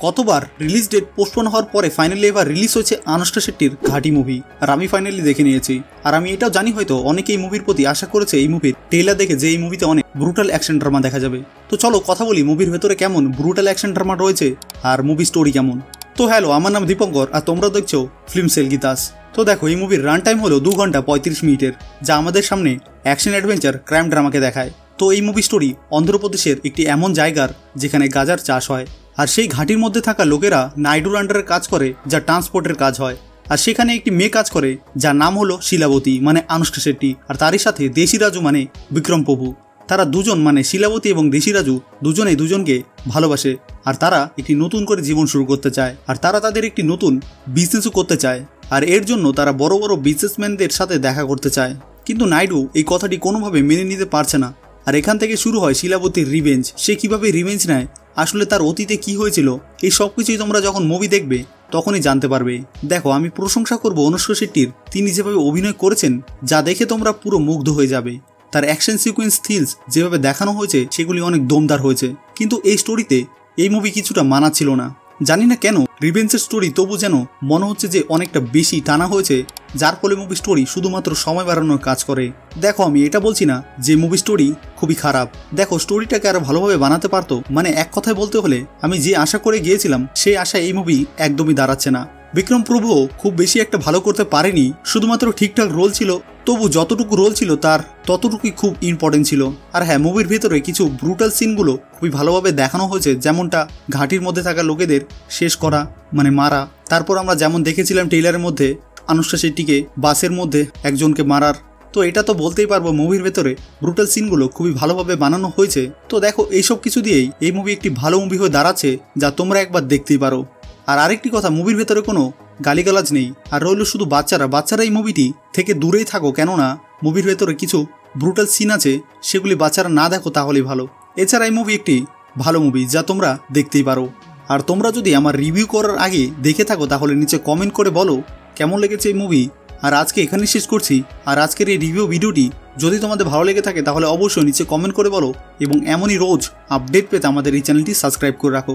কতবার release date postpone হওয়ার পরে ফাইনালি এবার রিলিজ হয়েছে আনুষ্কা শেট্টির ঘাটি মুভি, আর আমি ফাইনালি দেখে নিয়েছি। আর আমি এটাও জানি হয়তো অনেকে এই মুভির প্রতি আশা করেছে এই মুভির ট্রেলার দেখে যে এই মুভিতে অনেক ব্রুটাল অ্যাকশন ড্রামা দেখা যাবে। তো চলো কথা বলি মুভির ভেতরে কেমন ব্রুটাল অ্যাকশন ড্রামা রয়েছে আর মুভি স্টোরি কেমন। তো হ্যালো, আমার নাম দীপঙ্কর আর তোমরা দেখছো ফিল্ম সেল গীতাস। তো দেখো, এই মুভির রান টাইম হলো 2 ঘন্টা 35 মিনিটের, যা আমাদের সামনে অ্যাকশন অ্যাডভেঞ্চার ক্রাইম ড্রামাকে দেখায়। তো এই মুভি স্টোরি অন্ধ্রপ্রদেশের একটি এমন জায়গার যেখানে গাজার চাষ হয়, আর সেই ঘাটির মধ্যে থাকা লোকেরা নাইডুর আন্ডারে কাজ করে, যা ট্রান্সপোর্টের কাজ হয়। আর সেখানে একটি মেয়ে কাজ করে যার নাম হলো শিলাবতী মানে আনুষ্কা শেট্টি, আর তারই সাথে দেশি রাজু মানে বিক্রম প্রভু। তারা দুজন মানে শিলাবতী এবং দেশি রাজু দুজনেই দুজনকে ভালোবাসে, আর তারা একটি নতুন করে জীবন শুরু করতে চায়, আর তারা তাদের একটি নতুন বিজনেসও করতে চায়। আর এর জন্য তারা বড় বড় বিজনেসম্যানদের সাথে দেখা করতে চায়, কিন্তু নাইডু এই কথাটি কোনোভাবে মেনে নিতে পারছে না। আর এখান থেকে শুরু হয় শিলাবতীর রিভেঞ্জ। সে কিভাবে রিভেঞ্জ নেয়, আসলে তার অতীতে কি হয়েছিল, এই সব কিছুই তোমরা যখন মুভি দেখবে তখনই জানতে পারবে। দেখো, আমি প্রশংসা করব আনুষ্কা শেট্টির, তিনি যেভাবে অভিনয় করেছেন যা দেখে তোমরা পুরো মুগ্ধ হয়ে যাবে। তার অ্যাকশন সিকোয়েন্স থ্রিলস যেভাবে দেখানো হয়েছে সেগুলি অনেক দমদার হয়েছে, কিন্তু এই স্টোরিতে এই মুভি কিছুটা মানাচ্ছিল না। জানি না কেন রিভেঞ্জের স্টোরি তবু যেন মনে হচ্ছে যে অনেকটা বেশি টানা হয়েছে, যার ফলে মুভি স্টোরি শুধুমাত্র সময় বাড়ানোর কাজ করে। দেখো, আমি এটা বলছি না যে মুভি স্টোরি খুবই খারাপ। দেখো, স্টোরিটাকে আরো ভালোভাবে বানাতে পারতো। মানে এক কথায় বলতে হলে আমি যে আশা করে গিয়েছিলাম সেই আশা এই মুভি একদমই দাঁড়াচ্ছে না। বিক্রম প্রভুও খুব বেশি একটা ভালো করতে পারেনি, শুধুমাত্র ঠিকঠাক রোল ছিল, তবু যতটুকু রোল ছিল তার ততটুকুই খুব ইম্পর্টেন্ট ছিল। আর হ্যাঁ, মুভির ভেতরে কিছু ব্রুটাল সিনগুলো খুবই ভালোভাবে দেখানো হয়েছে, যেমনটা ঘাটির মধ্যে থাকা লোকেদের শেষ করা মানে মারা। তারপর আমরা যেমন দেখেছিলাম ট্রেইলারের মধ্যে আনুষ্কা শেট্টিকে বাসের মধ্যে একজনকে মারার। তো এটা তো বলতেই পারবো মুভির ভেতরে ব্রুটাল সিনগুলো খুবই ভালোভাবে বানানো হয়েছে। তো দেখো, এইসব কিছু দিয়েই এই মুভি একটি ভালো মুভি হয়ে দাঁড়াচ্ছে, যা তোমরা একবার দেখতেই পারো। আর আরেকটি কথা, মুভির ভেতরে কোনো গালিগালাজ নেই। আর রইল শুধু বাচ্চারা এই মুভিটি থেকে দূরেই থাকো, কেননা মুভির ভেতরে কিছু ব্রুটাল সিন আছে, সেগুলি বাচ্চারা না দেখো তাহলেই ভালো। এছাড়া এই মুভি একটি ভালো মুভি যা তোমরা দেখতেই পারো। আর তোমরা যদি আমার রিভিউ করার আগে দেখে থাকো তাহলে নিচে কমেন্ট করে বলো কেমন লেগেছে এই মুভি। আর আজকে এখানেই শেষ করছি। আর আজকের এই রিভিউ ভিডিওটি যদি তোমাদের ভালো লেগে থাকে তাহলে অবশ্যই নিচে কমেন্ট করে বলো, এবং এমনই রোজ আপডেট পেতে আমাদের এই চ্যানেলটি সাবস্ক্রাইব করে রাখো।